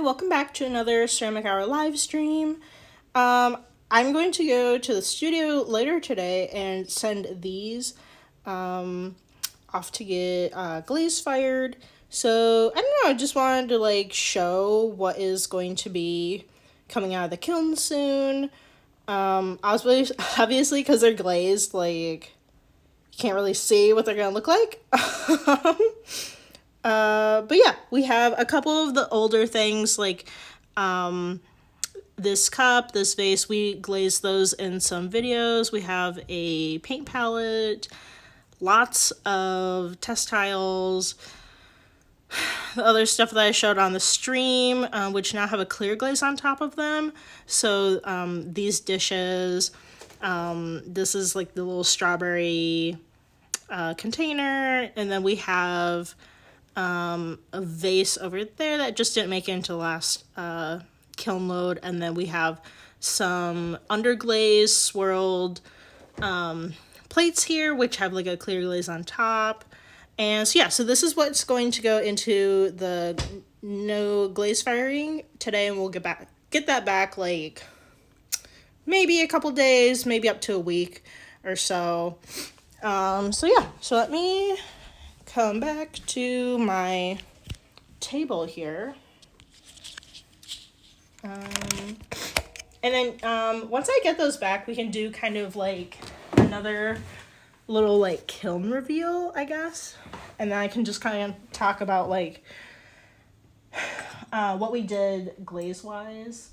Hi, welcome back to another Ceramic Hour live stream. I'm going to go to the studio later today and send these off to get glaze fired. So, I don't know, I just wanted to show what is going to be coming out of the kiln soon. Obviously, because they're glazed, you can't really see what they're gonna look like. But yeah, we have a couple of the older things this cup, this vase. We glazed those in some videos. We have a paint palette, lots of textiles, the other stuff that I showed on the stream, which now have a clear glaze on top of them. So these dishes, this is like the little strawberry container, and then we have a vase over there that just didn't make it into the last kiln load, and then we have some underglaze swirled plates here, which have like a clear glaze on top. And so yeah, so this is what's going to go into the no glaze firing today, and we'll get that back like maybe a couple days, maybe up to a week or so. So yeah, so let me come back to my table here. And then once I get those back, we can do kind of like another little like kiln reveal, I guess. And then I can just kind of talk about like what we did glaze wise.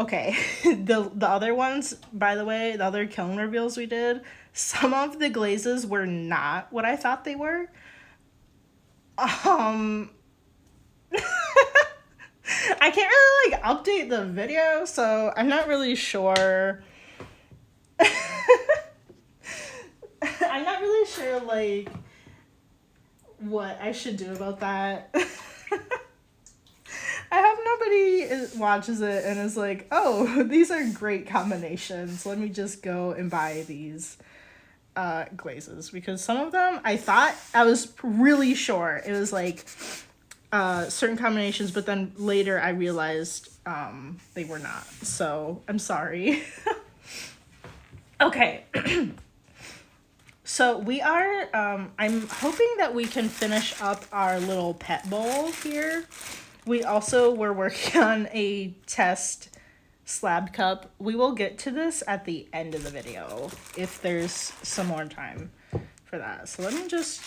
Okay, the other ones, by the way, the other kiln reveals we did, some of the glazes were not what I thought they were. I can't really like update the video, so I'm not really sure. I'm not really sure like what I should do about that. I hope nobody watches it and is like, oh, these are great combinations. Let me just go and buy these glazes. Because some of them, I was really sure it was like certain combinations, but then later I realized they were not. So I'm sorry. Okay. So we are, I'm hoping that we can finish up our little pet bowl here. We also were working on a test slab cup. We will get to this at the end of the video if there's some more time for that. So let me just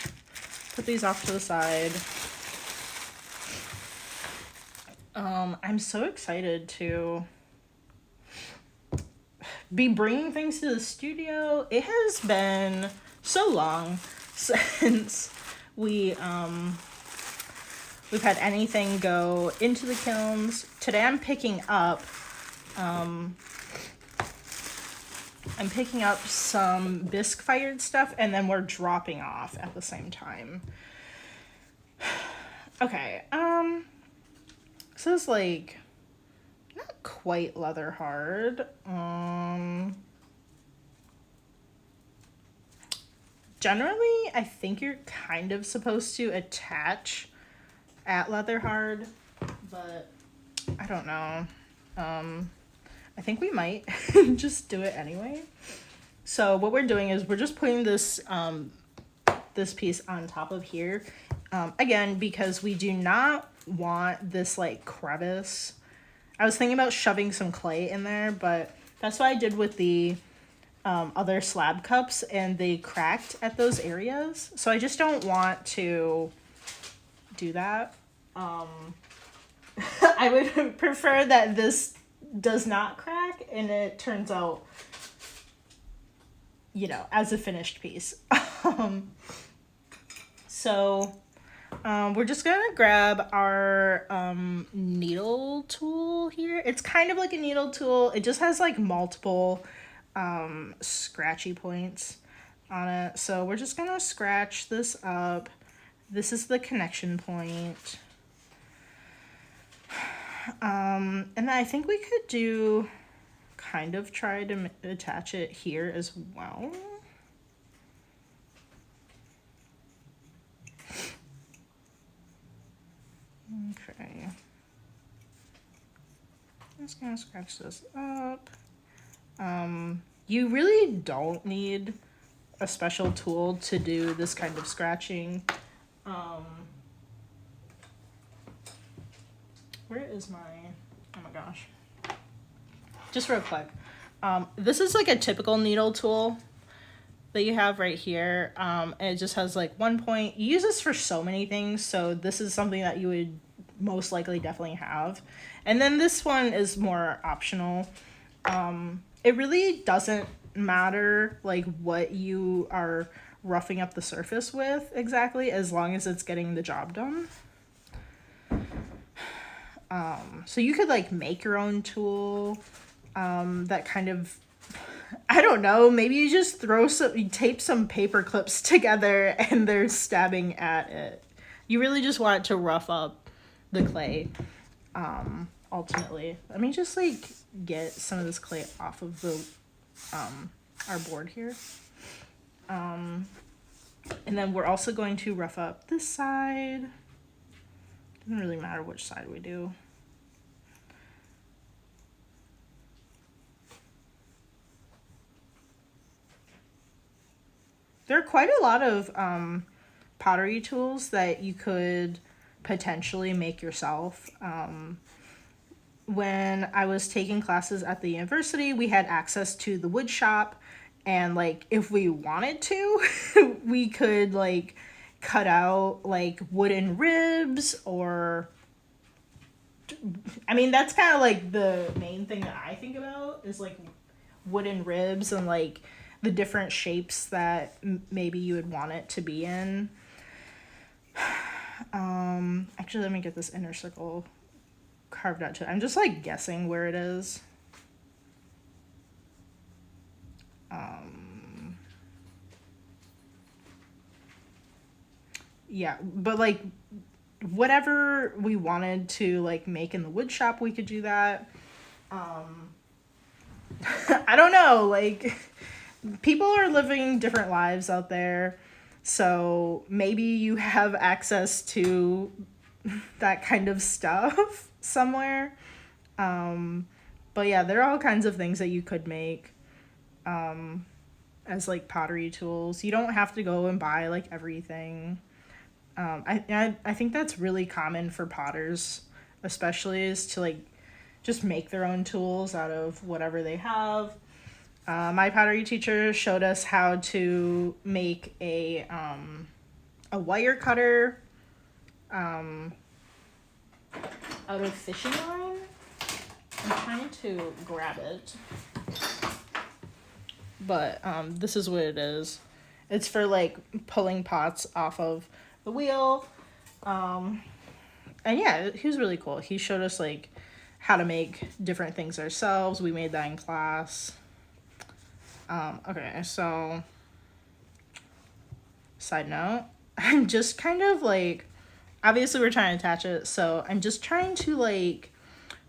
put these off to the side. I'm so excited to be bringing things to the studio. It has been so long since we've had anything go into the kilns. Today I'm picking up some bisque fired stuff, and then we're dropping off at the same time. Okay, this is like not quite leather hard. Generally, I think you're kind of supposed to attach at leather hard, but I don't know. I think we might just do it anyway. So what we're doing is we're just putting this this piece on top of here, again, because we do not want this like crevice. I was thinking about shoving some clay in there, but that's what I did with the other slab cups, and they cracked at those areas. So I just don't want to do that. I would prefer that this does not crack and it turns out, you know, as a finished piece. So we're just gonna grab our needle tool here. It's kind of like a needle tool. It just has like multiple scratchy points on it. So we're just gonna scratch this up. This is the connection point. And then I think we could do kind of try to attach it here as well. Okay. just gonna scratch this up. You really don't need a special tool to do this kind of scratching. Where is my, oh my gosh. Just real quick. This is like a typical needle tool that you have right here. And it just has like one point. You use this for so many things. So this is something that you would most likely definitely have. And then this one is more optional. It really doesn't matter like what you are roughing up the surface with exactly, as long as it's getting the job done. So you could like make your own tool that kind of, I don't know, maybe you just you tape some paper clips together and they're stabbing at it. You really just want it to rough up the clay, ultimately. Let me just like get some of this clay off of the our board here. And then we're also going to rough up this side. Doesn't really matter which side we do. There are quite a lot of pottery tools that you could potentially make yourself. When I was taking classes at the university, we had access to the wood shop, and like if we wanted to, we could like cut out like wooden ribs, or I mean that's kind of like the main thing that I think about is like wooden ribs and like the different shapes that maybe you would want it to be in. Actually, let me get this inner circle carved out too. I'm just like guessing where it is. Yeah, but like whatever we wanted to like make in the wood shop, we could do that. I don't know, like people are living different lives out there, so maybe you have access to that kind of stuff somewhere. But yeah, there are all kinds of things that you could make as like pottery tools. You don't have to go and buy like everything. I think that's really common for potters, especially, is to like just make their own tools out of whatever they have. My pottery teacher showed us how to make a wire cutter out of fishing line. I'm trying to grab it, but this is what it is. It's for like pulling pots off of the wheel. And yeah, he was really cool. He showed us like how to make different things ourselves. We made that in class. Okay, so side note, I'm just kind of like, obviously we're trying to attach it, so I'm just trying to like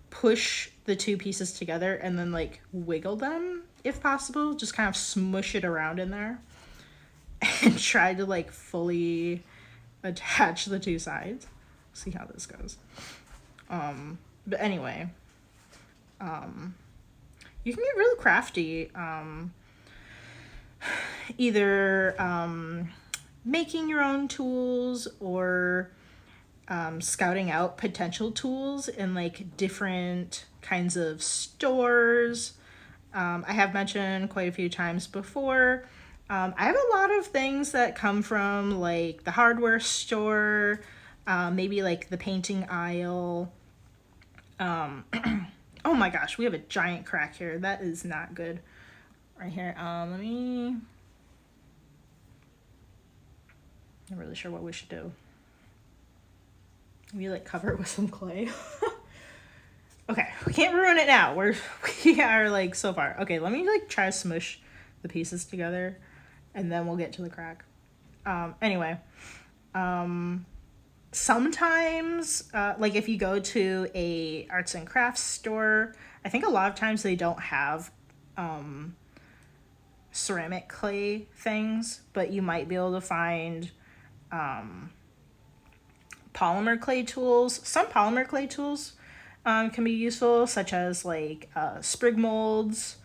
push the two pieces together and then like wiggle them if possible, just kind of smush it around in there and try to like fully attach the two sides. See how this goes. But anyway, you can get really crafty, either making your own tools or scouting out potential tools in like different kinds of stores. I have mentioned quite a few times before, I have a lot of things that come from like the hardware store, maybe like the painting aisle. Oh my gosh, we have a giant crack here. That is not good. Right here. I'm not really sure what we should do. We like cover it with some clay. Okay, we can't ruin it now. We are like so far. Okay, let me like try to smush the pieces together and then we'll get to the crack. Anyway, sometimes like if you go to a arts and crafts store, I think a lot of times they don't have ceramic clay things, but you might be able to find polymer clay tools. Some polymer clay tools can be useful, such as like sprig molds.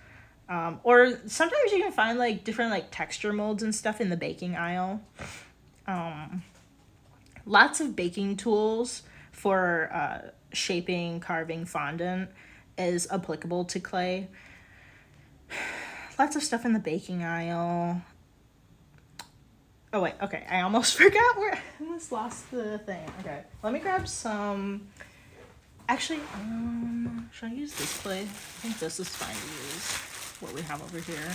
Or sometimes you can find like different like texture molds and stuff in the baking aisle. Lots of baking tools for shaping, carving fondant is applicable to clay. Lots of stuff in the baking aisle. Oh wait, okay, I almost forgot where I almost lost the thing. Okay, let me grab some. Actually, should I use this clay? I think this is fine to use. What we have over here.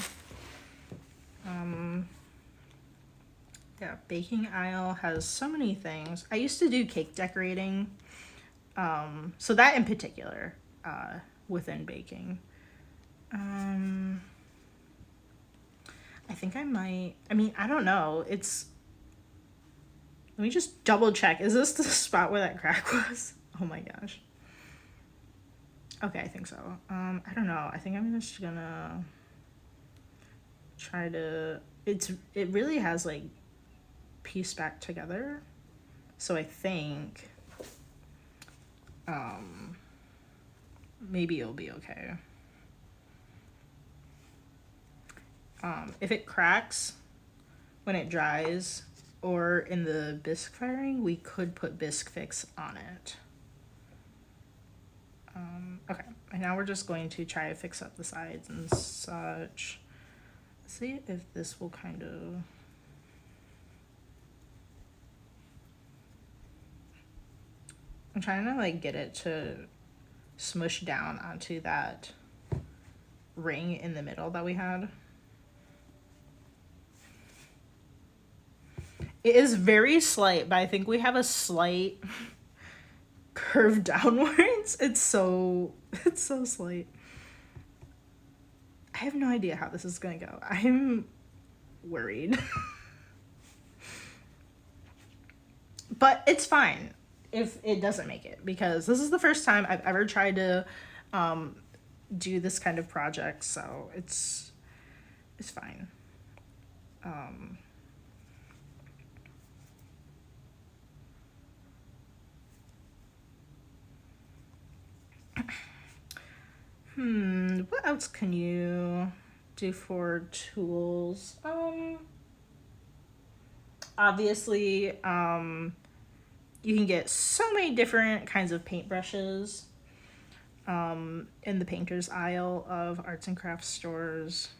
Yeah, baking aisle has so many things. I used to do cake decorating. So that in particular, within baking. I think I might, I mean, I don't know. Let me just double check. Is this the spot where that crack was? Oh my gosh. Okay, I think so. I don't know. I think I'm just gonna try to, it really has like pieced back together. So I think, maybe it'll be okay. If it cracks when it dries or in the bisque firing, we could put bisque fix on it. Okay, and now we're just going to try to fix up the sides and such. Let's see if this will kind of... I'm trying to like get it to smush down onto that ring in the middle that we had. It is very slight, but I think we have a slight curve downwards. It's so slight. I have no idea how this is gonna go. I'm worried. But it's fine if it doesn't make it, because this is the first time I've ever tried to do this kind of project, so it's fine. What else can you do for tools? Obviously, you can get so many different kinds of paintbrushes in the painter's aisle of arts and crafts stores.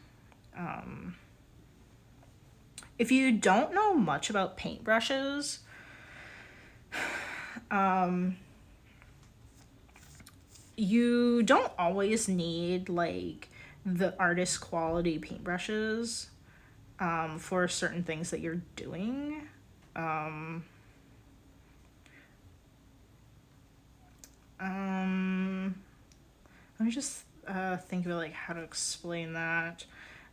If you don't know much about paintbrushes, you don't always need like the artist quality paintbrushes for certain things that you're doing. Let me just think of like how to explain that.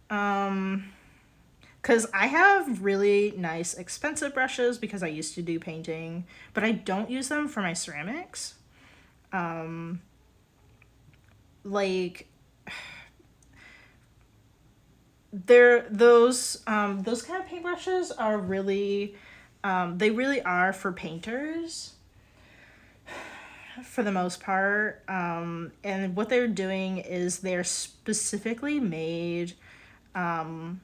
Because I have really nice expensive brushes because I used to do painting, but I don't use them for my ceramics. Like those kind of paintbrushes are really they really are for painters for the most part, and what they're doing is they're specifically made one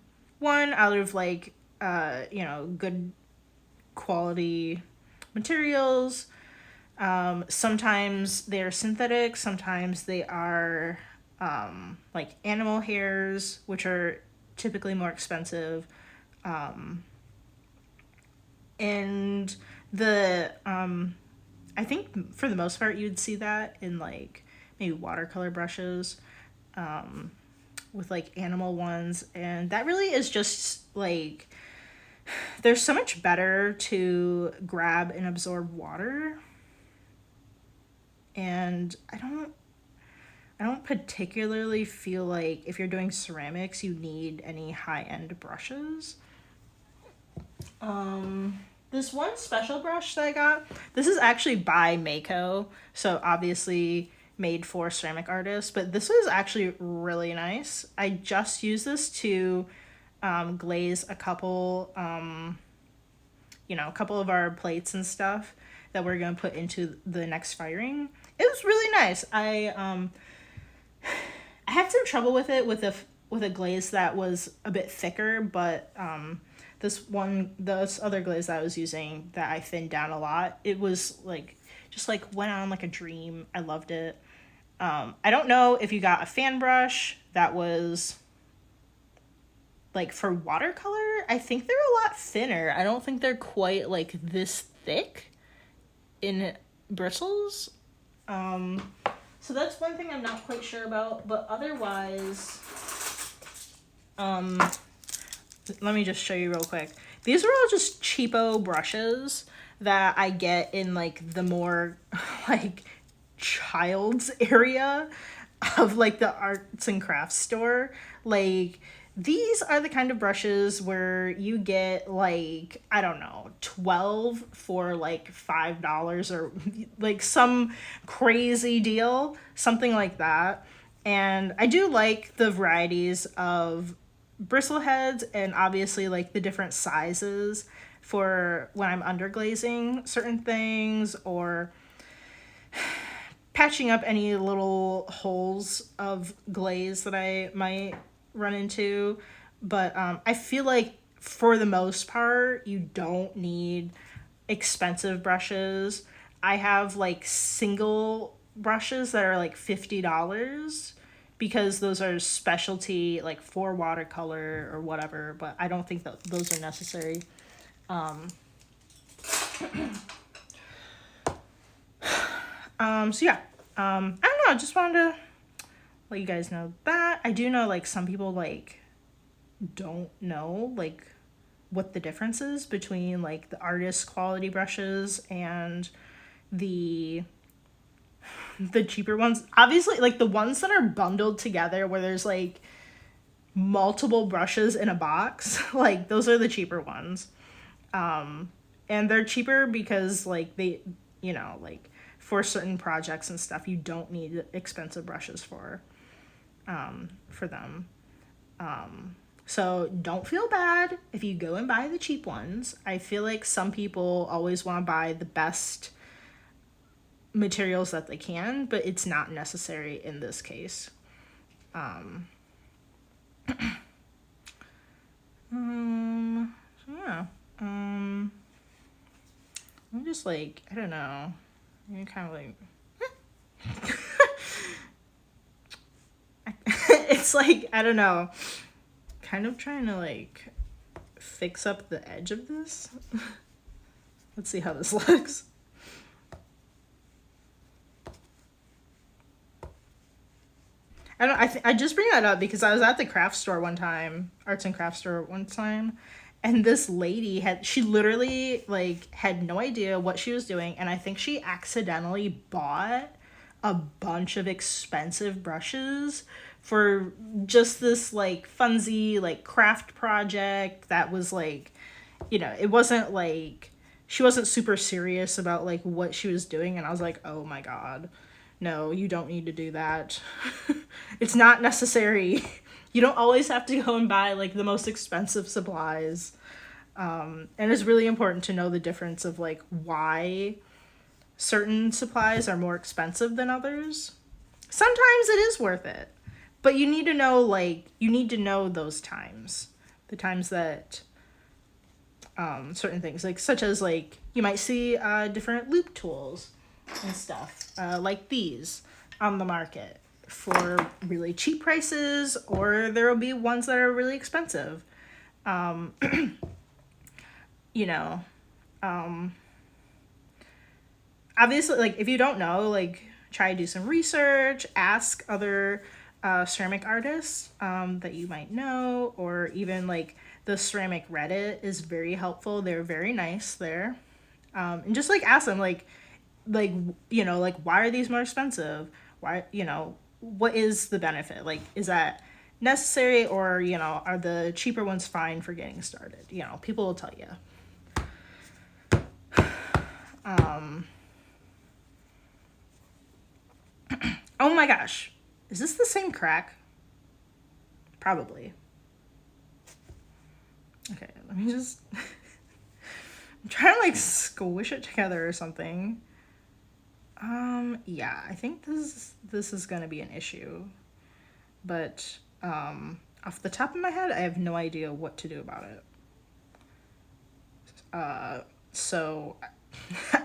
out of like good quality materials. Sometimes they're synthetic, sometimes they are like animal hairs, which are typically more expensive. And the I think for the most part you'd see that in like maybe watercolor brushes with like animal ones, and that really is just like they're so much better to grab and absorb water. And I don't particularly feel like if you're doing ceramics you need any high-end brushes. This one special brush that I got, this is actually by Mako, so obviously made for ceramic artists, but this was actually really nice. I just used this to glaze a couple of our plates and stuff that we're gonna put into the next firing. It was really nice. I had some trouble with it with a glaze that was a bit thicker, but this other glaze that I was using that I thinned down a lot, it was like just like went on like a dream. I loved it. I don't know if you got a fan brush that was like for watercolor. I think they're a lot thinner. I don't think they're quite like this thick in bristles. So that's one thing I'm not quite sure about, but otherwise, let me just show you real quick. These are all just cheapo brushes that I get in like the more like child's area of like the arts and crafts store. Like these are the kind of brushes where you get like, I don't know, 12 for like $5 or like some crazy deal, something like that. And I do like the varieties of bristle heads and obviously like the different sizes for when I'm underglazing certain things or patching up any little holes of glaze that I might run into. But I feel like for the most part, you don't need expensive brushes. I have like single brushes that are like $50 because those are specialty like for watercolor or whatever, but I don't think that those are necessary. So yeah, I don't know, I just wanted to let you guys know that. I do know like some people like don't know like what the difference is between like the artist quality brushes and the cheaper ones. Obviously like the ones that are bundled together where there's like multiple brushes in a box, like those are the cheaper ones. And they're cheaper because like they, you know, like for certain projects and stuff, you don't need expensive brushes for them. So don't feel bad if you go and buy the cheap ones. I feel like some people always want to buy the best materials that they can, but it's not necessary in this case. So yeah. I'm just like, I don't know. I'm kind of like it's like, I don't know, kind of trying to like fix up the edge of this. Let's see how this looks. I just bring that up because I was at the craft store one time, arts and crafts store one time, and this lady she literally like had no idea what she was doing, and I think she accidentally bought a bunch of expensive brushes for just this like funsy like craft project that was like, you know, it wasn't like she wasn't super serious about like what she was doing, and I was like, oh my god, no, you don't need to do that. It's not necessary. You don't always have to go and buy like the most expensive supplies. And it's really important to know the difference of like why certain supplies are more expensive than others. Sometimes it is worth it, but you need to know those times, the times that certain things like such as like you might see different loop tools and stuff like these on the market for really cheap prices, or there will be ones that are really expensive. You know, obviously, like if you don't know, like try to do some research, ask other ceramic artists that you might know, or even like the ceramic Reddit is very helpful. They're very nice there. And just like ask them like, you know, like why are these more expensive? Why, you know, what is the benefit? Like, is that necessary, or, you know, are the cheaper ones fine for getting started? You know, people will tell you. Oh my gosh, is this the same crack? Probably. Okay, let me just I'm trying to like squish it together or something. Yeah, I think this is gonna be an issue. But off the top of my head, I have no idea what to do about it. So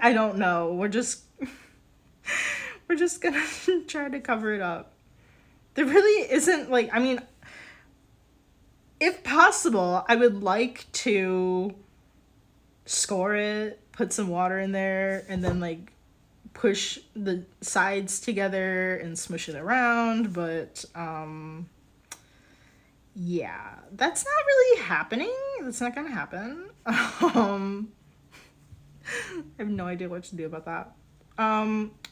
I don't know. We're just gonna try to cover it up. There really isn't like, I mean, if possible, I would like to score it, put some water in there, and then like push the sides together and smush it around, but yeah, that's not really happening. That's not gonna happen. I have no idea what to do about that.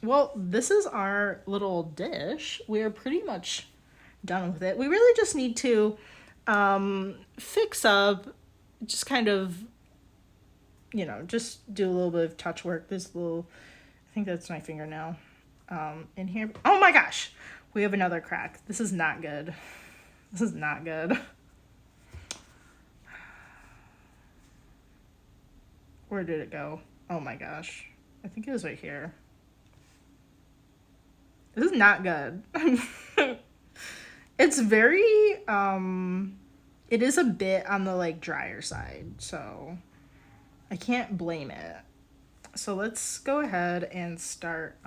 Well, this is our little dish. We're pretty much done with it. We really just need to fix up, just kind of, you know, just do a little bit of touch work. This little, I think that's my fingernail in here. Oh my gosh, we have another crack. This is not good. This is not good. Where did it go? Oh my gosh. I think it was right here. This is not good. It's very, it is a bit on the like drier side, so I can't blame it. So let's go ahead and start,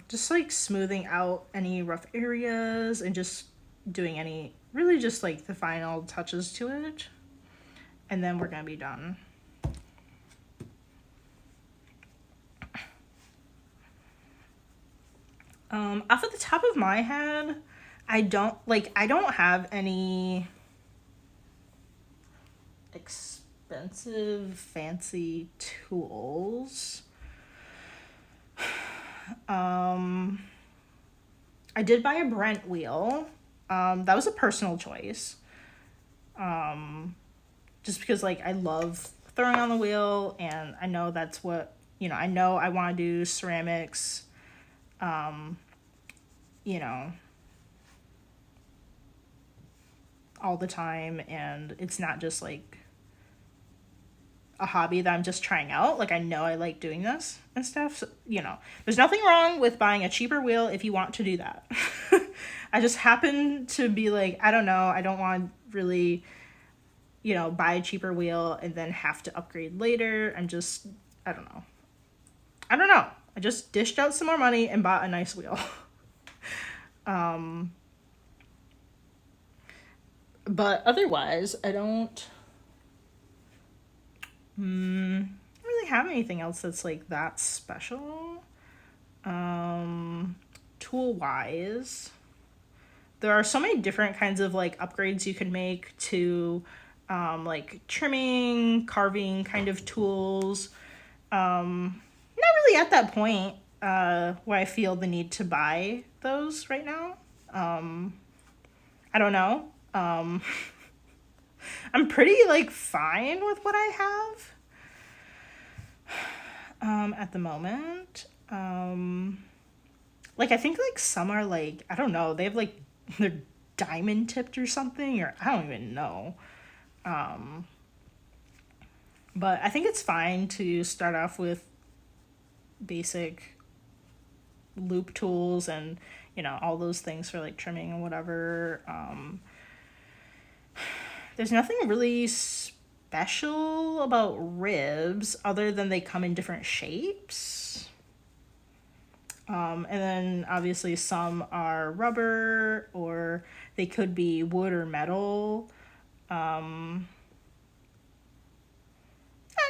just like smoothing out any rough areas and just doing any, really just like the final touches to it. And then we're gonna be done. Off of the top of my head, I don't have any expensive, fancy tools. I did buy a Brent wheel. That was a personal choice. Just because like I love throwing on the wheel, and I know that's what, you know, I know I want to do ceramics, you know, all the time, and it's not just like a hobby that I'm just trying out. Like I know I like doing this and stuff, so, you know, there's nothing wrong with buying a cheaper wheel if you want to do that. I just happen to be like, I don't know, I don't want to really, you know, buy a cheaper wheel and then have to upgrade later. I don't know. I just dished out some more money and bought a nice wheel. But otherwise, I don't really have anything else that's like that special. Tool wise, there are so many different kinds of like upgrades you can make to like trimming, carving kind of tools. Not really at that point where I feel the need to buy those right now. I don't know. I'm pretty like fine with what I have at the moment. Like I think like some are like, I don't know, they have like they're diamond tipped or something, or I don't even know. But I think it's fine to start off with basic loop tools and, you know, all those things for like trimming and whatever. There's nothing really special about ribs other than they come in different shapes. And then obviously some are rubber, or they could be wood or metal. Not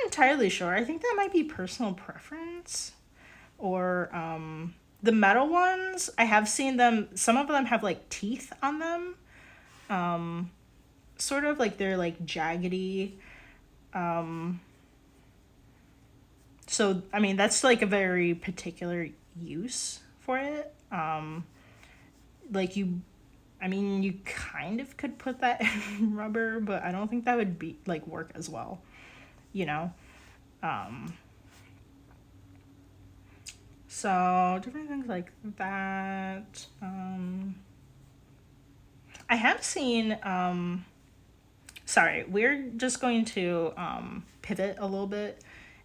entirely sure. I think that might be personal preference. Or the metal ones, I have seen them, some of them have like teeth on them. Sort of like they're like jaggedy. So, I mean, that's like a very particular use for it. Like you kind of could put that in rubber, but I don't think that would be like work as well, you know? So different things like that. I have seen sorry, we're just going to pivot a little bit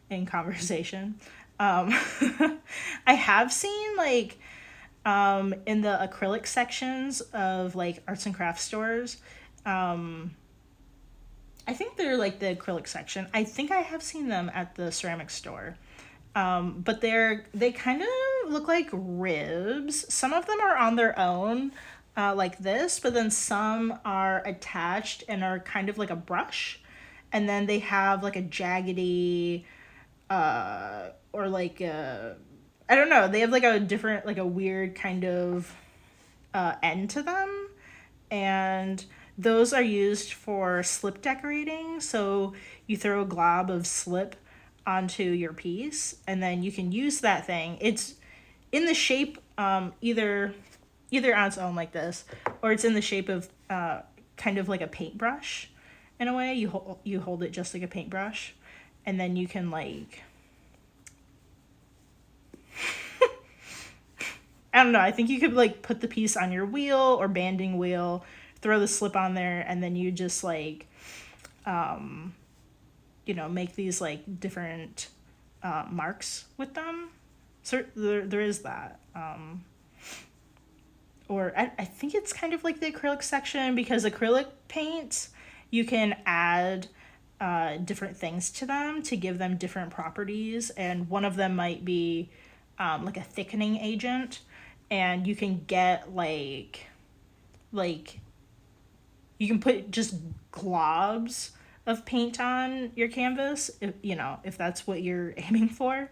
in conversation. Um, I have seen like in the acrylic sections of like arts and crafts stores. I think they're like the acrylic section. I think I have seen them at the ceramic store. But they kind of look like ribs. Some of them are on their own, like this, but then some are attached and are kind of like a brush. And then they have like a jaggedy, or like a, I don't know. They have like a different, like a weird kind of end to them. And those are used for slip decorating. So you throw a glob of slip onto your piece, and then you can use that thing. It's in the shape either on its own like this, or it's in the shape of kind of like a paintbrush. In a way, you hold it just like a paintbrush, and then you can like I don't know. I think you could like put the piece on your wheel or banding wheel, throw the slip on there, and then you just like, make these like different marks with them. So there is that. Or I think it's kind of like the acrylic section, because acrylic paints, you can add different things to them to give them different properties. And one of them might be like a thickening agent. And you can get like you can put just globs of paint on your canvas, if that's what you're aiming for.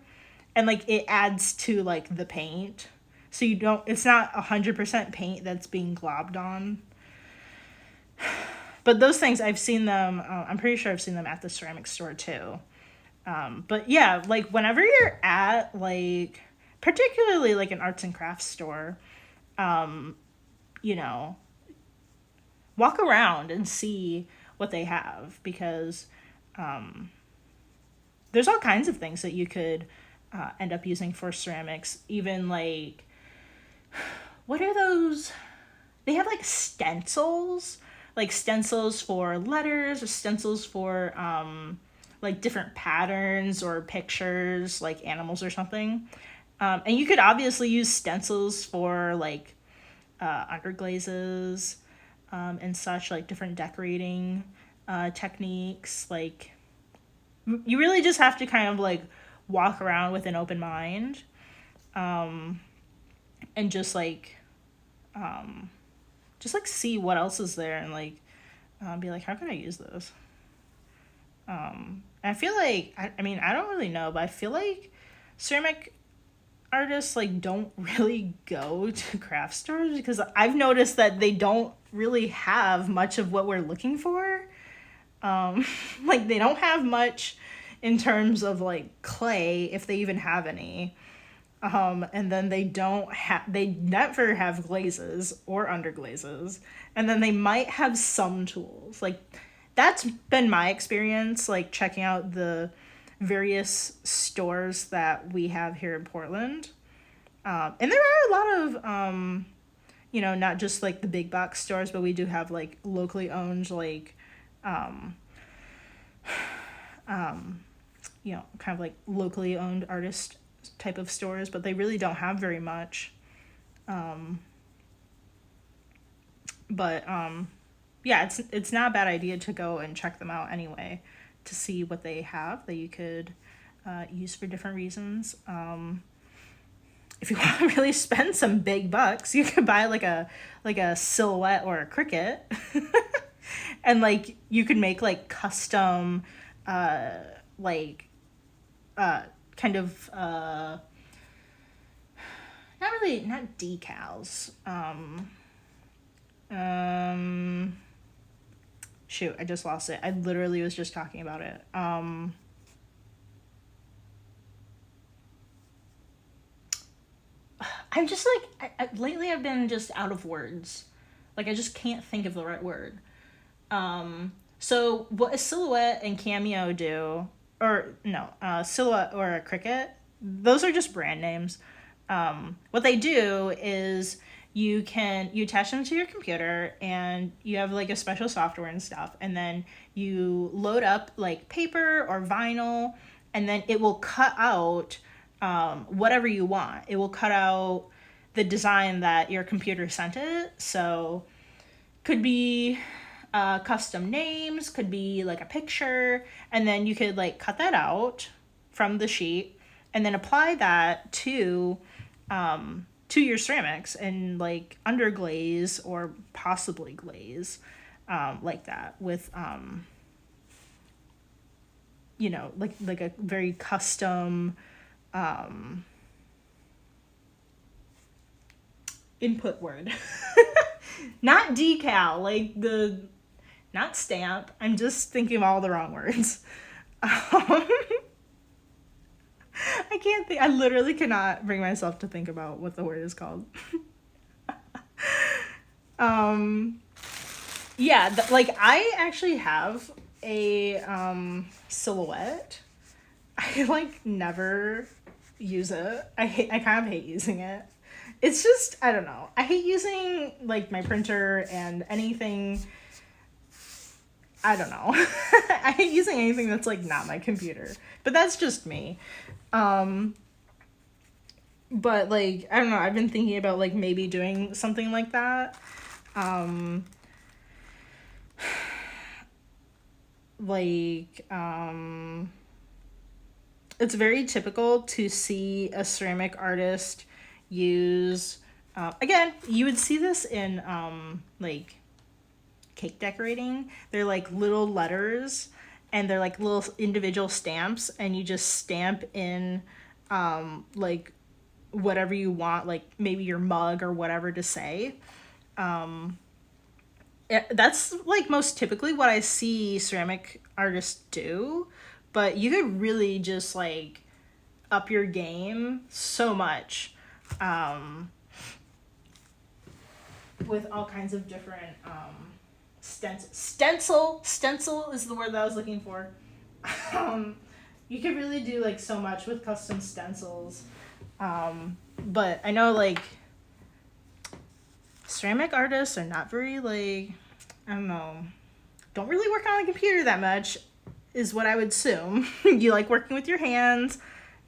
And like it adds to like the paint. So it's not 100% paint that's being globbed on. But those things, I've seen them, I'm pretty sure I've seen them at the ceramic store too. But yeah, like whenever you're at like, particularly like an arts and crafts store, walk around and see what they have, because there's all kinds of things that you could end up using for ceramics. Even like, what are those? They have like stencils for letters, or stencils for like different patterns or pictures, like animals or something. And you could obviously use stencils for like underglazes and such, like different decorating techniques. Like, you really just have to kind of like walk around with an open mind, and just like see what else is there, and like be like, how can I use this? And I feel like, I mean, I don't really know, but I feel like ceramic artists like don't really go to craft stores, because I've noticed that they don't really have much of what we're looking for. Like they don't have much in terms of like clay, if they even have any. And then they never have glazes or underglazes. And then they might have some tools. Like, that's been my experience, like checking out the various stores that we have here in Portland. And there are a lot of, not just like the big box stores, but we do have like locally owned, like, kind of like locally owned artist type of stores, but they really don't have very much. Yeah, it's not a bad idea to go and check them out anyway, to see what they have that you could use for different reasons. If you want to really spend some big bucks, you could buy like a silhouette or a Cricut, and like you could make like custom kind of not decals. Shoot, I just lost it. I literally was just talking about it. I'm just like, lately I've been just out of words. Like, I just can't think of the right word. So what a silhouette and Cameo do, or no, Silhouette or a Cricut, those are just brand names. What they do is you attach them to your computer, and you have like a special software and stuff, and then you load up like paper or vinyl, and then it will cut out whatever you want. It will cut out the design that your computer sent it. So could be custom names, could be like a picture, and then you could like cut that out from the sheet and then apply that to your ceramics and like underglaze or possibly glaze like that with you know, like a very custom input word. Not decal, like not stamp. I'm just thinking of all the wrong words. I can't think. I literally cannot bring myself to think about what the word is called. Yeah, like I actually have a silhouette. I like never use it. I kind of hate using it. It's just, I don't know. I hate using like my printer and anything. I don't know. I hate using anything that's like not my computer. But that's just me. But like, I don't know. I've been thinking about like maybe doing something like that. It's very typical to see a ceramic artist use, again, you would see this in like cake decorating. They're like little letters and they're like little individual stamps, and you just stamp in like whatever you want, like maybe your mug or whatever to say. That's like most typically what I see ceramic artists do, but you could really just like up your game so much with all kinds of different stencil is the word that I was looking for. You could really do like so much with custom stencils, but I know like ceramic artists are not very like, I don't know, don't really work on a computer that much is what I would assume. You like working with your hands,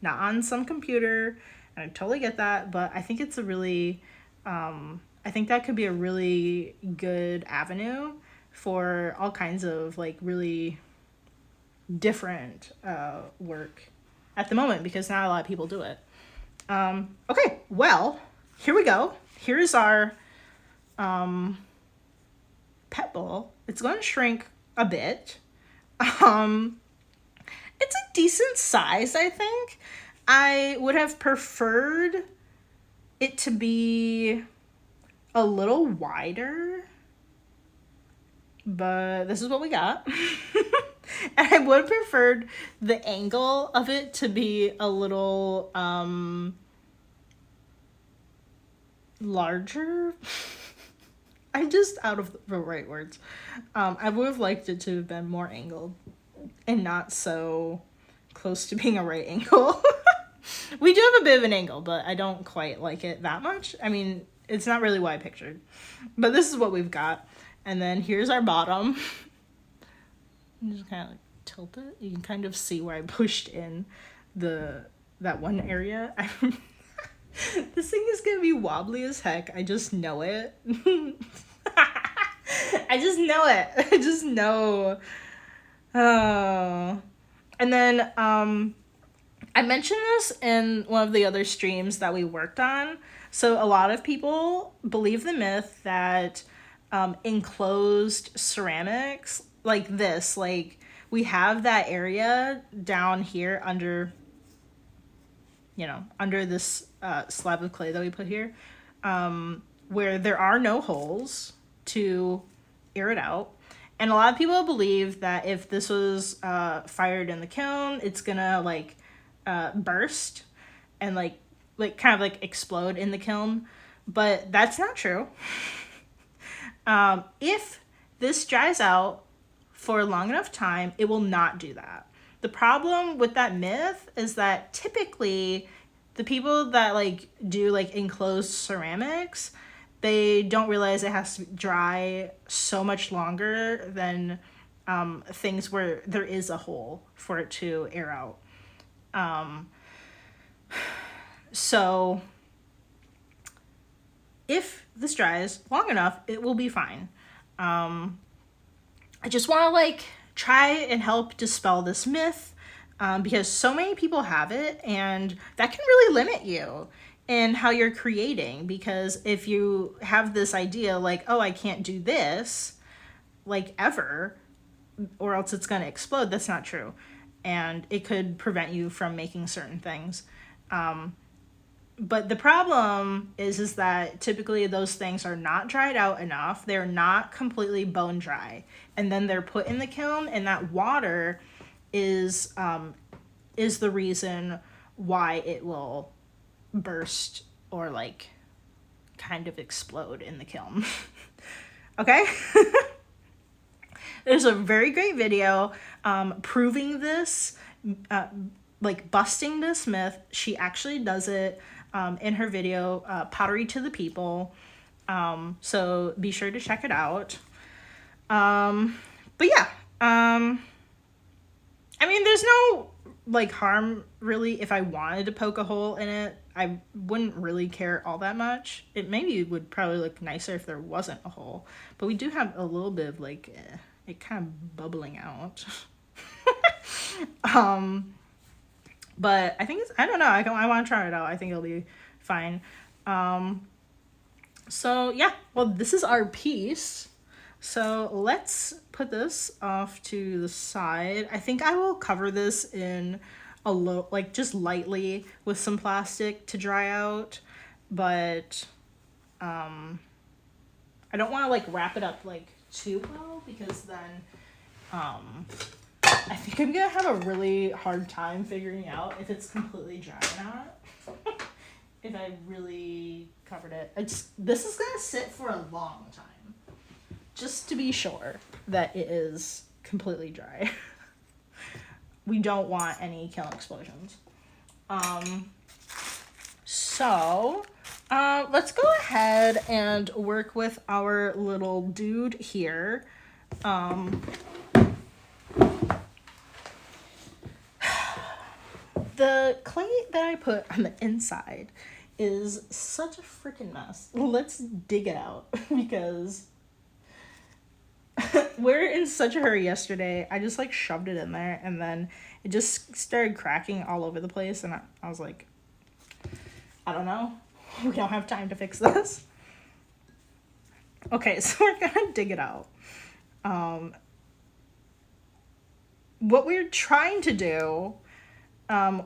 not on some computer, and I totally get that, but I think it's a really I think that could be a really good avenue for all kinds of like really different work at the moment, because not a lot of people do it. Okay, well, here we go. Here's our pet bowl. It's going to shrink a bit. It's a decent size, I think. I would have preferred it to be a little wider, but this is what we got. And I would have preferred the angle of it to be a little larger. I'm just out of the right words. I would have liked it to have been more angled and not so close to being a right angle. We do have a bit of an angle, but I don't quite like it that much. I mean, it's not really what I pictured. But this is what we've got. And then here's our bottom. Just kind of like tilt it. You can kind of see where I pushed in that one area. This thing is gonna be wobbly as heck. I just know it. I just know it. I just know. Oh. And then I mentioned this in one of the other streams that we worked on. So a lot of people believe the myth that enclosed ceramics like this, like we have that area down here under, you know, under this slab of clay that we put here, where there are no holes to air it out. And a lot of people believe that if this was fired in the kiln, it's gonna like burst and like kind of like explode in the kiln. But that's not true. If this dries out for a long enough time, it will not do that. The problem with that myth is that typically the people that like do like enclosed ceramics, they don't realize it has to dry so much longer than things where there is a hole for it to air out. So if this dries long enough, it will be fine. I just want to like try and help dispel this myth, because so many people have it, and that can really limit you in how you're creating. Because if you have this idea like, oh, I can't do this like ever, or else it's going to explode, that's not true. And it could prevent you from making certain things. But the problem is that typically those things are not dried out enough. They're not completely bone dry. And then they're put in the kiln, and that water is the reason why it will burst or like kind of explode in the kiln. Okay? There's a very great video proving this, like busting this myth. She actually does it in her video, Pottery to the People. So be sure to check it out. But yeah, I mean, there's no like harm really. If I wanted to poke a hole in it, I wouldn't really care all that much. It maybe would probably look nicer if there wasn't a hole, but we do have a little bit of like it kind of bubbling out. But I think it's, I don't know, I want to try it out. I think it'll be fine. So yeah, well, this is our piece. So let's put this off to the side. I think I will cover this in a like just lightly with some plastic to dry out, but I don't want to like wrap it up like too well, because then I think I'm gonna have a really hard time figuring out if it's completely dry or not. If I really covered it. This is gonna sit for a long time, just to be sure that it is completely dry. We don't want any kiln explosions. So let's go ahead and work with our little dude here. The clay that I put on the inside is such a freaking mess. Let's dig it out, because we're in such a hurry yesterday. I just like shoved it in there, and then it just started cracking all over the place, and I was like, I don't know. We don't have time to fix this. Okay, so we're gonna dig it out. What we're trying to do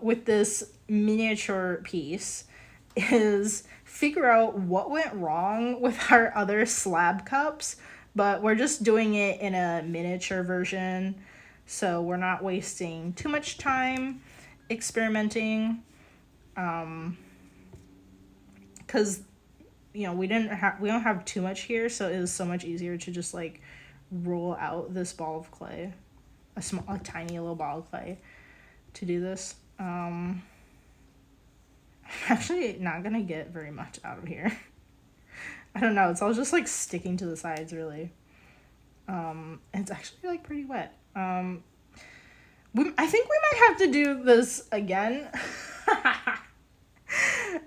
with this miniature piece is figure out what went wrong with our other slab cups, but we're just doing it in a miniature version, so we're not wasting too much time experimenting, because you know we don't have too much here, so it was so much easier to just like roll out this ball of clay, a tiny little ball of clay, to do this. I'm actually not gonna get very much out of here. I don't know, it's all just like sticking to the sides, really. It's actually like pretty wet. I think we might have to do this again.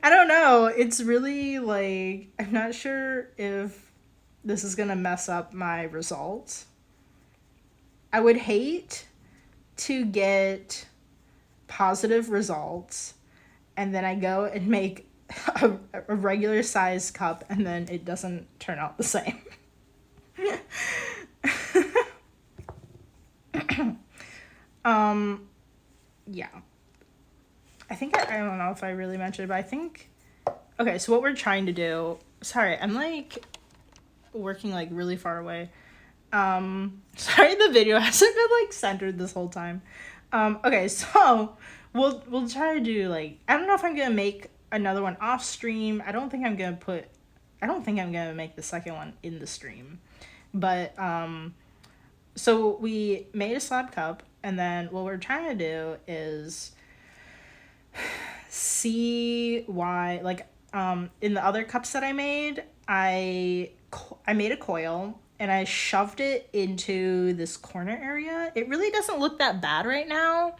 I don't know, it's really like, I'm not sure if this is gonna mess up my results. I would hate to get positive results and then I go and make a regular size cup and then it doesn't turn out the same. Yeah. I think I don't know if I really mentioned it, but I think, okay, so what we're trying to do, sorry, I'm like working like really far away. Sorry, the video hasn't been like centered this whole time. Okay, so we'll try to do like, I don't know if I'm gonna make another one off stream. I don't think I'm gonna make the second one in the stream. But so we made a slab cup, and then what we're trying to do is see why, like, In the other cups that I made, I made a coil and I shoved it into this corner area. It really doesn't look that bad right now,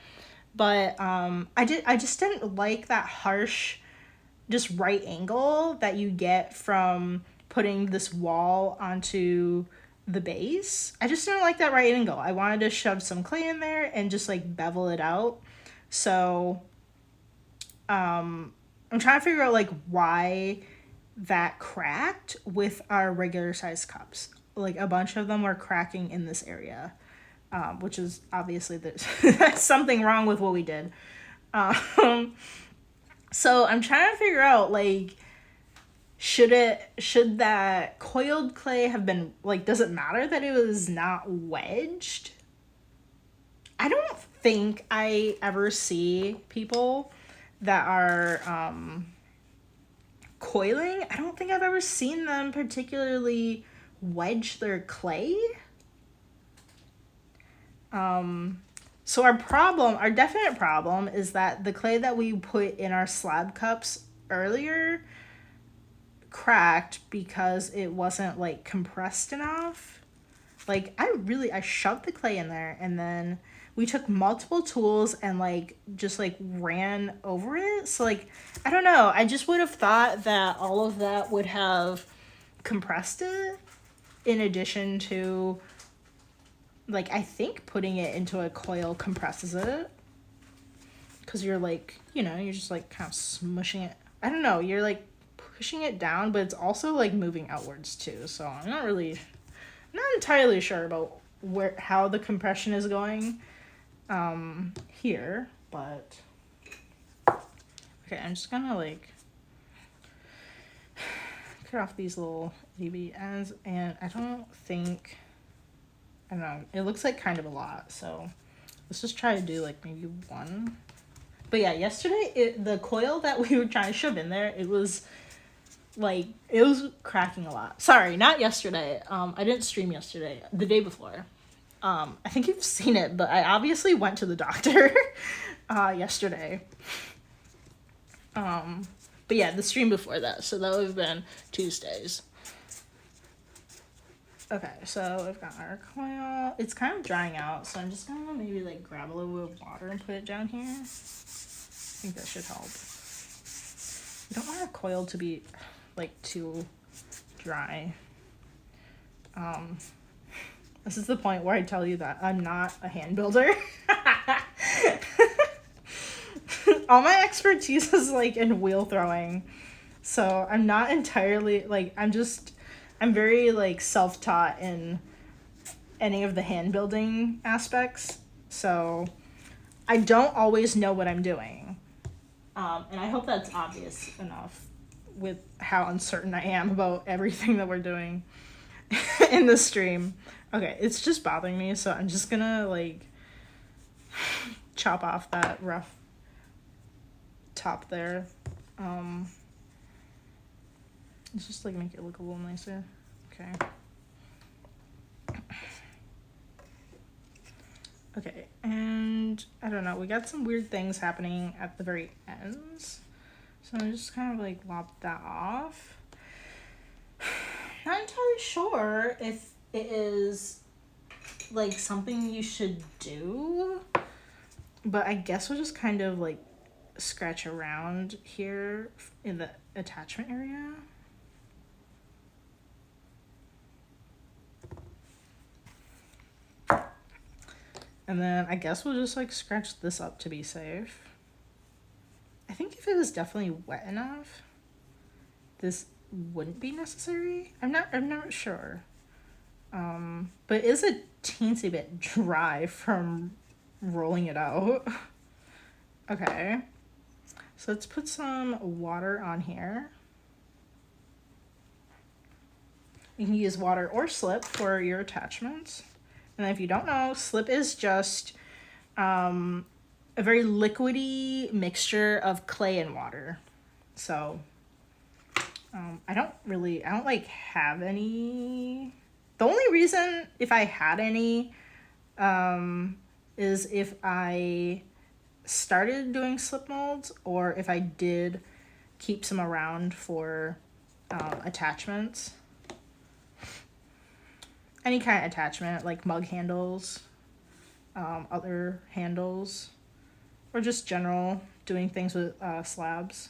but I just didn't like that harsh, just right angle that you get from putting this wall onto the base. I just didn't like that right angle. I wanted to shove some clay in there and just like bevel it out. So I'm trying to figure out like why that cracked with our regular size cups. Like a bunch of them were cracking in this area, which is obviously there's something wrong with what we did. So I'm trying to figure out like, should that coiled clay have been like, does it matter that it was not wedged? I don't think I ever see people that are coiling. I don't think I've ever seen them particularly wedge their clay. So our definite problem is that the clay that we put in our slab cups earlier cracked because it wasn't like compressed enough. Like I shoved the clay in there and then we took multiple tools and like just like ran over it. So like, I don't know. I just would have thought that all of that would have compressed it in addition to like, I think putting it into a coil compresses it. Cause you're like, you're just like kind of smushing it. I don't know. You're like pushing it down, but it's also like moving outwards too. So I'm not entirely sure about how the compression is going here, but okay, I'm just gonna like cut off these little DB ends, and I don't know, it looks like kind of a lot, so let's just try to do like maybe one. But yeah, yesterday the coil that we were trying to shove in there, it was cracking a lot. Sorry, not yesterday. I didn't stream yesterday, the day before. I think you've seen it, but I obviously went to the doctor yesterday. But yeah, the stream before that, so that would have been Tuesdays. Okay, so we've got our coil. It's kind of drying out, so I'm just gonna maybe like grab a little bit of water and put it down here. I think that should help. You don't want our coil to be like too dry. This is the point where I tell you that I'm not a hand builder. All my expertise is like in wheel throwing. So I'm not entirely like, I'm very like self-taught in any of the hand building aspects. So I don't always know what I'm doing. And I hope that's obvious enough with how uncertain I am about everything that we're doing in the stream. Okay, it's just bothering me, so I'm just gonna like chop off that rough top there. Let's just like make it look a little nicer. Okay. Okay, and I don't know, we got some weird things happening at the very ends. So I'm just kind of like lop that off. Not entirely sure if it is like something you should do, but I guess we'll just kind of like scratch around here in the attachment area. And then I guess we'll just like scratch this up to be safe. I think if it was definitely wet enough, this wouldn't be necessary. I'm not sure. But it is a teensy bit dry from rolling it out. Okay. So let's put some water on here. You can use water or slip for your attachments. And if you don't know, slip is just a very liquidy mixture of clay and water. So I don't like have any. The only reason if I had any is if I started doing slip molds or if I did keep some around for attachments. Any kind of attachment, like mug handles, other handles, or just general doing things with slabs.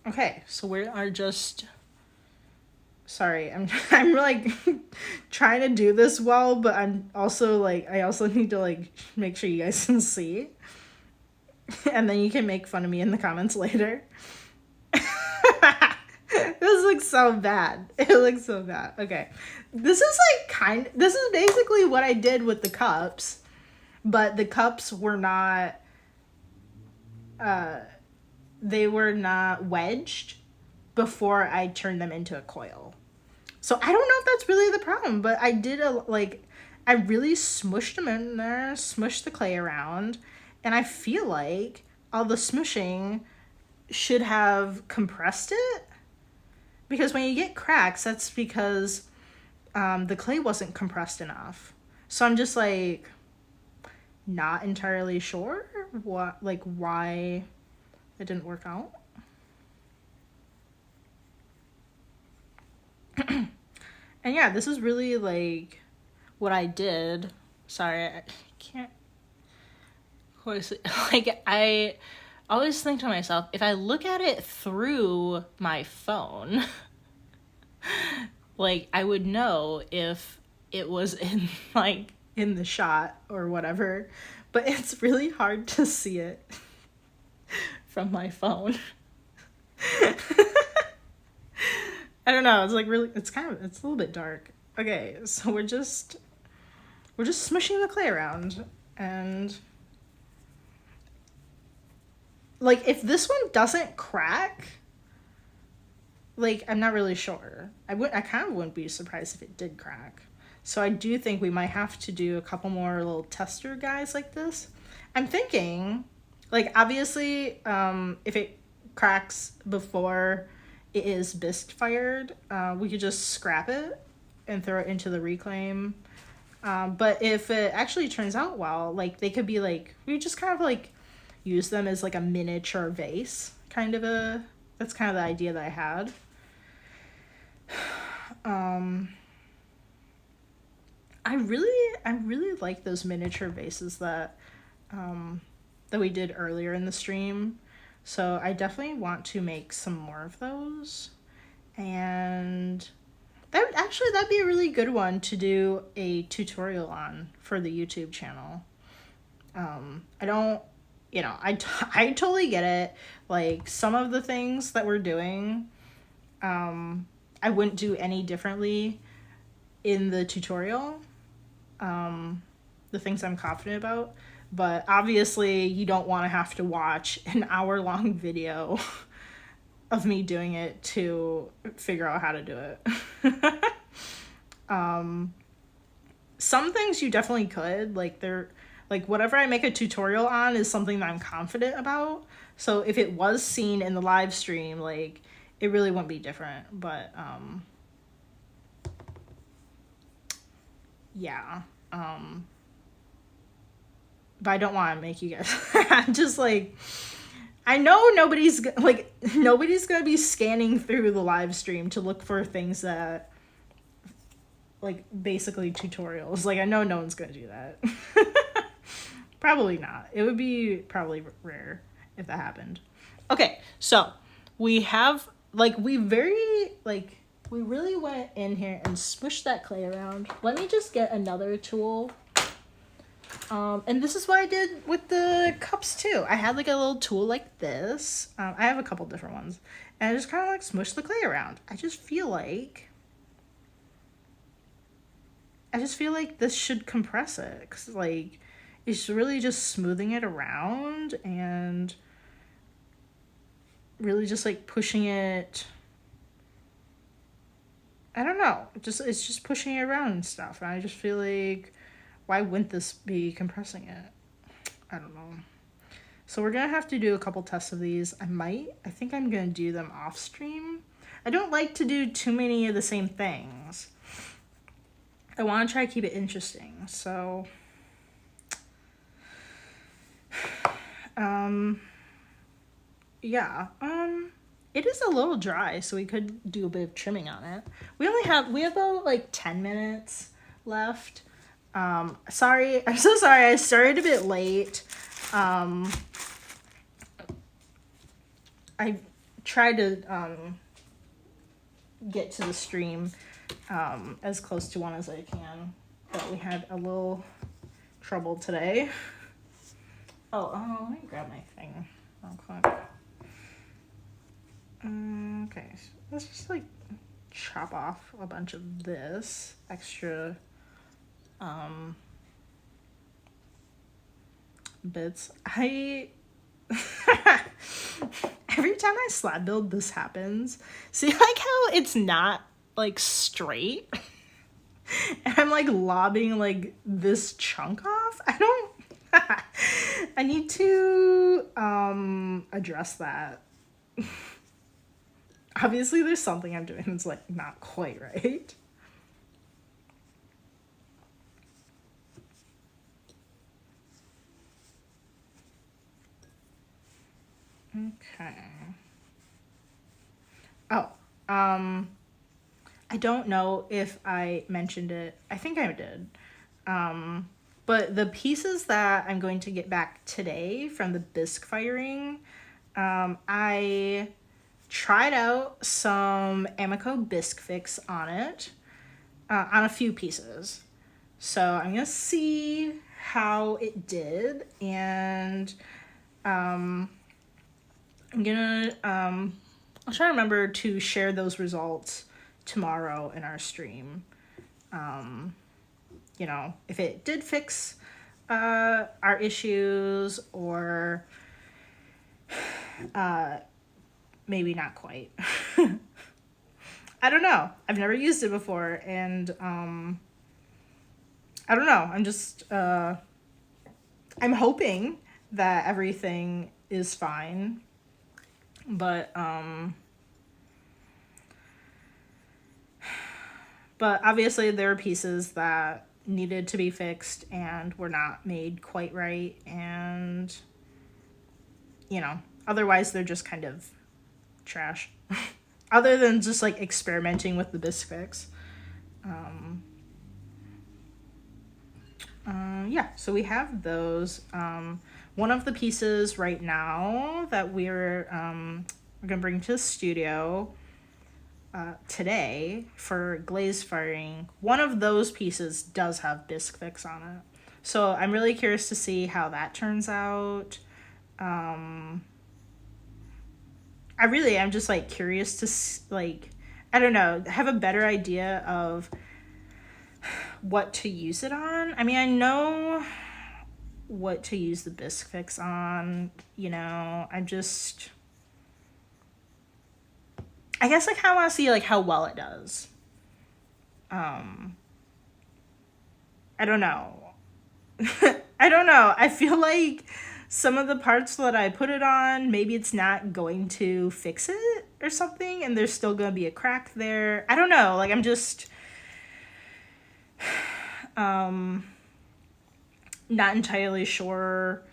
Okay, so we are just... Sorry, I'm like trying to do this well, but I'm also like, I also need to like make sure you guys can see. And then you can make fun of me in the comments later. This looks so bad. It looks so bad. Okay. This is like this is basically what I did with the cups, but the cups were not, they were not wedged before I turned them into a coil. So I don't know if that's really the problem, but I did I really smushed them in there, smushed the clay around, and I feel like all the smushing should have compressed it. Because when you get cracks, that's because the clay wasn't compressed enough. So I'm just like not entirely sure why it didn't work out. And yeah, this is really like what I did. Sorry, I can't like, I always think to myself, if I look at it through my phone, like I would know if it was in the shot or whatever, but it's really hard to see it from my phone. I don't know, it's like really, it's a little bit dark. Okay, so we're just smushing the clay around, and like if this one doesn't crack, like I'm not really sure. I kind of wouldn't be surprised if it did crack. So I do think we might have to do a couple more little tester guys like this. I'm thinking, like obviously, if it cracks before it is bisque fired, we could just scrap it and throw it into the reclaim. But if it actually turns out well, like they could be like, we just kind of like use them as like a miniature vase, that's kind of the idea that I had. I really like those miniature vases that we did earlier in the stream. So I definitely want to make some more of those. And that'd be a really good one to do a tutorial on for the YouTube channel. I totally get it. Like some of the things that we're doing, I wouldn't do any differently in the tutorial. The things I'm confident about. But obviously you don't want to have to watch an hour-long video of me doing it to figure out how to do it. Some things you definitely could, like whatever I make a tutorial on is something that I'm confident about. So if it was seen in the live stream, like it really wouldn't be different. But yeah. But I don't want to make you guys just like, I know nobody's gonna be scanning through the live stream to look for things that like basically tutorials. Like I know no one's gonna do that. Probably not. It would be probably rare if that happened. Okay, so we have we really went in here and smushed that clay around. Let me just get another tool. And this is what I did with the cups too. I had like a little tool like this. I have a couple different ones. And I just kind of like smushed the clay around. I just feel like this should compress it. Because like, it's really just smoothing it around and really just like pushing it. I don't know. It's just pushing it around and stuff. And I just feel like, why wouldn't this be compressing it? I don't know. So we're gonna have to do a couple tests of these. I think I'm gonna do them off stream. I don't like to do too many of the same things. I want to try to keep it interesting. So, yeah. It is a little dry, so we could do a bit of trimming on it. We have about like 10 minutes left. Sorry, I'm so sorry. I started a bit late. I tried to get to the stream as close to one as I can, but we had a little trouble today. Oh, let me grab my thing real quick. Okay, so let's just like chop off a bunch of this extra bits. Every time I slab build, this happens. See, like how it's not like straight, and I'm like lobbing like this chunk off. I need to address that. Obviously, there's something I'm doing that's like not quite right. Okay. Oh, I don't know if I mentioned it. I think I did. But the pieces that I'm going to get back today from the bisque firing, I tried out some Amico bisque fix on it, on a few pieces. So I'm gonna see how it did, and I'm gonna I'll try to remember to share those results tomorrow in our stream. You know, if it did fix our issues, or maybe not quite. I don't know. I've never used it before, and I don't know. I'm just I'm hoping that everything is fine, but obviously there are pieces that needed to be fixed and were not made quite right, and you know, otherwise they're just kind of trash. Other than just like experimenting with the bisque fix. Yeah, so we have those. One of the pieces right now that we're gonna bring to the studio today for glaze firing, one of those pieces does have bisque fix on it. So I'm really curious to see how that turns out. I'm just like curious to like, I don't know, have a better idea of what to use it on. I mean, I know what to use the bisque fix on, you know, I guess like I want to see like how well it does. I don't know. I don't know. I feel like some of the parts that I put it on, maybe it's not going to fix it or something, and there's still going to be a crack there. I don't know. Like, I'm just not entirely sure.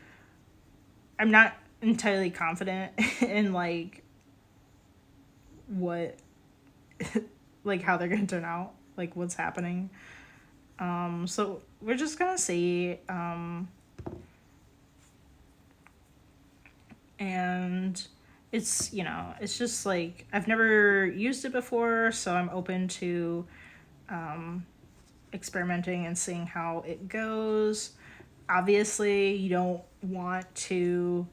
I'm not entirely confident in like what like how they're gonna turn out, like what's happening. So we're just gonna see. And it's, you know, it's just like I've never used it before, so I'm open to experimenting and seeing how it goes. Obviously, you don't want to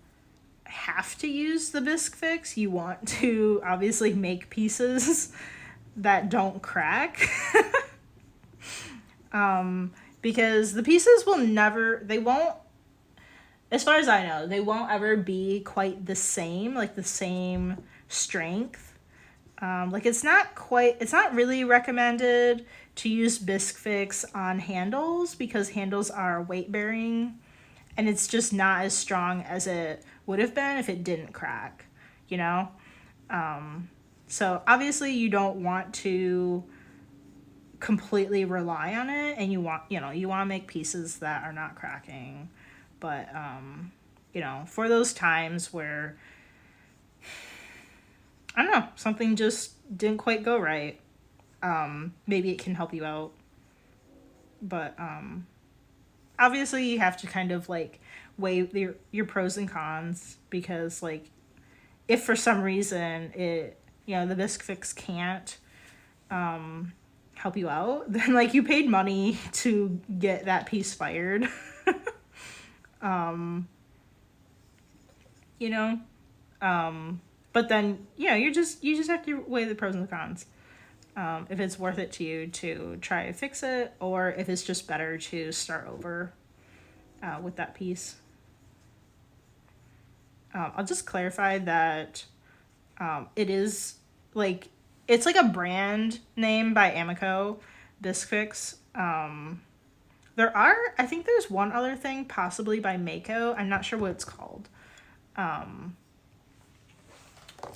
have to use the bisque fix. You want to obviously make pieces that don't crack. Because the pieces they won't, as far as I know, they won't ever be quite the same, like the same strength. Like it's not really recommended to use bisque fix on handles because handles are weight bearing, and it's just not as strong as it would have been if it didn't crack, you know? So obviously you don't want to completely rely on it, and you want to make pieces that are not cracking. But, you know, for those times where I don't know, something just didn't quite go right. Maybe it can help you out. But obviously you have to kind of like weigh your pros and cons, because like if for some reason it, you know, the bisque fix can't help you out, then like you paid money to get that piece fired. You know, but then, you know, you just have to weigh the pros and the cons. If it's worth it to you to try to fix it, or if it's just better to start over with that piece. I'll just clarify that it is like, it's like a brand name by Amico, Bisque Fix. There are, I think there's one other thing possibly by Mako. I'm not sure what it's called.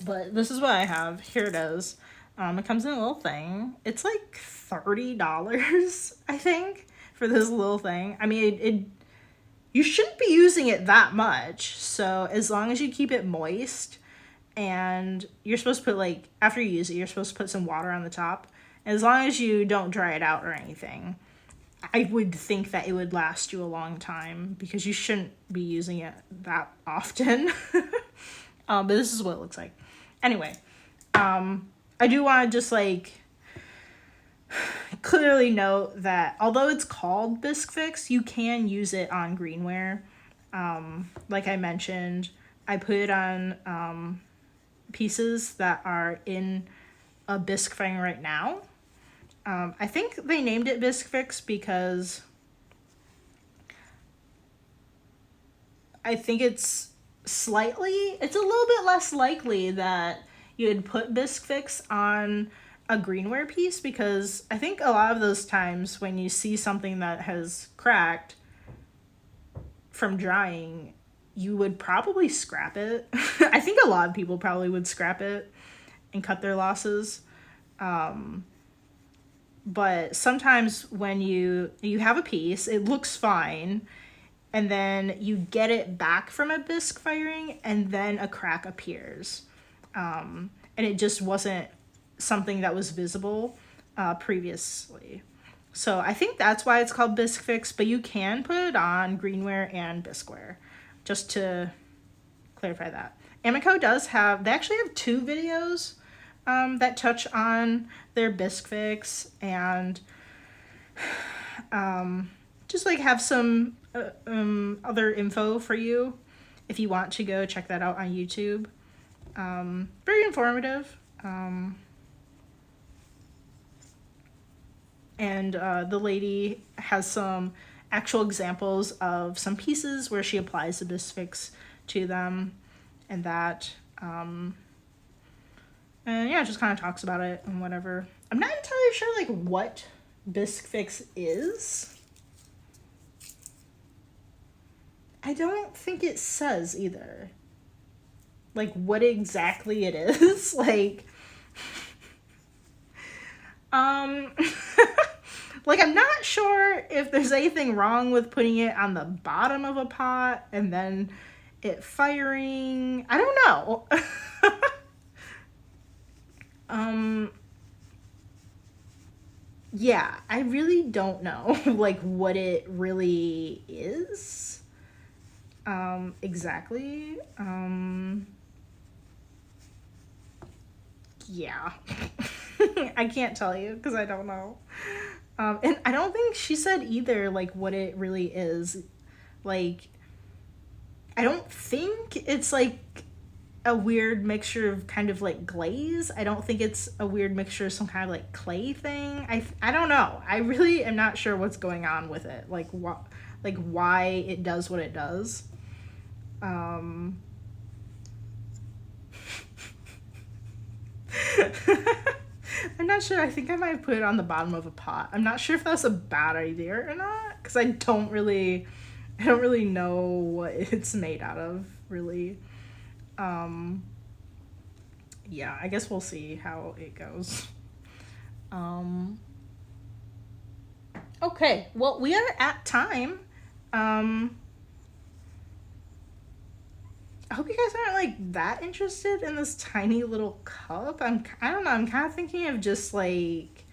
But this is what I have. Here it is. It comes in a little thing. It's like $30, I think, for this little thing. I mean, you shouldn't be using it that much. So as long as you keep it moist, and you're supposed to put, like, after you use it, you're supposed to put some water on the top. As long as you don't dry it out or anything, I would think that it would last you a long time, because you shouldn't be using it that often. But this is what it looks like. Anyway, I do want to just like clearly note that although it's called Bisque Fix, you can use it on greenware. Like I mentioned, I put it on pieces that are in a bisque firing right now. I think they named it Bisque Fix because I think it's a little bit less likely that you'd put Bisque Fix on a greenware piece, because I think a lot of those times when you see something that has cracked from drying, you would probably scrap it. I think a lot of people probably would scrap it and cut their losses. But sometimes when you have a piece, it looks fine, and then you get it back from a bisque firing, and then a crack appears. And it just wasn't something that was visible previously. So I think that's why it's called Bisque Fix, but you can put it on greenware and bisqueware, just to clarify that. Amico they actually have 2 videos that touch on their Bisque Fix, and just like have some other info for you if you want to go check that out on YouTube. Very informative. And the lady has some actual examples of some pieces where she applies the Bisque Fix to them, and that. And yeah, just kind of talks about it and whatever. I'm not entirely sure like what Bisque Fix is. I don't think it says either. Like what exactly it is. Like like I'm not sure if there's anything wrong with putting it on the bottom of a pot and then it firing. I don't know. Yeah, I really don't know like what it really is exactly. Yeah. I can't tell you because I don't know. And I don't think she said either like what it really is. Like I don't think it's like a weird mixture of kind of like glaze. I don't think it's a weird mixture of some kind of like clay thing. I don't know. I really am not sure what's going on with it. Like what, like why it does what it does. I'm not sure. I think I might put it on the bottom of a pot. I'm not sure if that's a bad idea or not, because I don't really know what it's made out of, really. Yeah, I guess we'll see how it goes. Okay, well, we are at time. I hope you guys aren't like that interested in this tiny little cup. I don't know, I'm kind of thinking of just like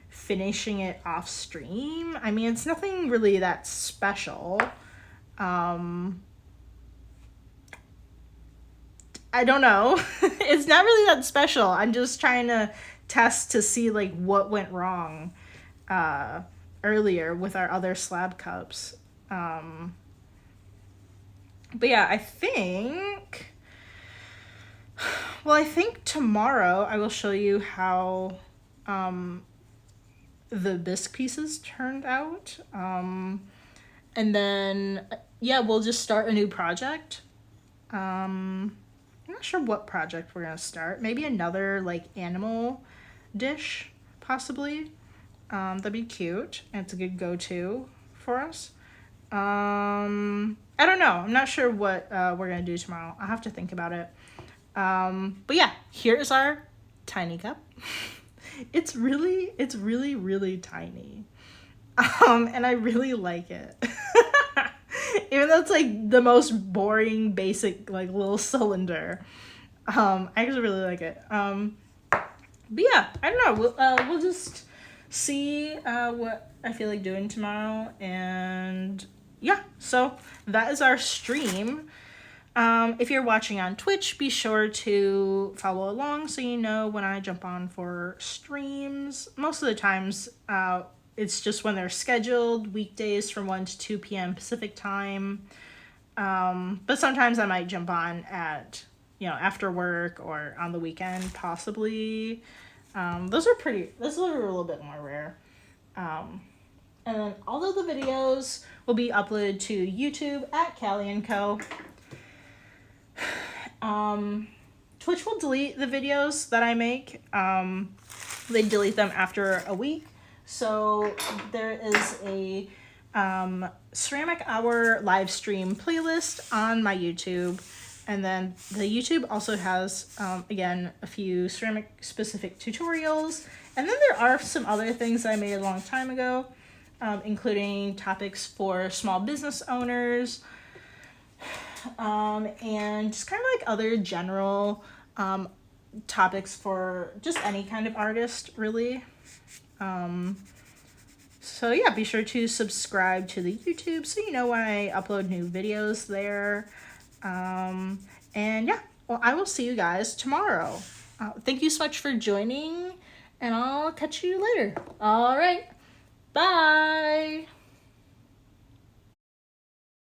finishing it off stream. I mean, it's nothing really that special. I don't know. It's not really that special. I'm just trying to test to see like what went wrong earlier with our other slab cups. But yeah, I think tomorrow I will show you how the bisque pieces turned out. And then, yeah, we'll just start a new project. I'm not sure what project we're gonna start. Maybe another like animal dish, possibly. That'd be cute. And it's a good go-to for us. I don't know. I'm not sure what we're gonna do tomorrow. I'll have to think about it. But yeah, here is our tiny cup. It's really, really tiny. And I really like it. Even though it's like the most boring, basic, like little cylinder. I actually really like it. But yeah, I don't know. We'll just see what I feel like doing tomorrow. And yeah, so that is our stream. If you're watching on Twitch, be sure to follow along so you know when I jump on for streams. Most of the times, it's just when they're scheduled, weekdays from 1 to 2 p.m. Pacific time. But sometimes I might jump on at, after work or on the weekend, possibly. Those are a little bit more rare. And then all of the videos will be uploaded to YouTube at Callie & Co. Twitch will delete the videos that I make. They delete them after a week. So there is a Ceramic Hour live stream playlist on my YouTube. And then the YouTube also has, again, a few ceramic specific tutorials. And then there are some other things that I made a long time ago, including topics for small business owners, and just kind of like other general topics for just any kind of artist, really. So yeah, be sure to subscribe to the YouTube so you know when I upload new videos there. And yeah, well, I will see you guys tomorrow. Thank you so much for joining, and I'll catch you later. All right, bye.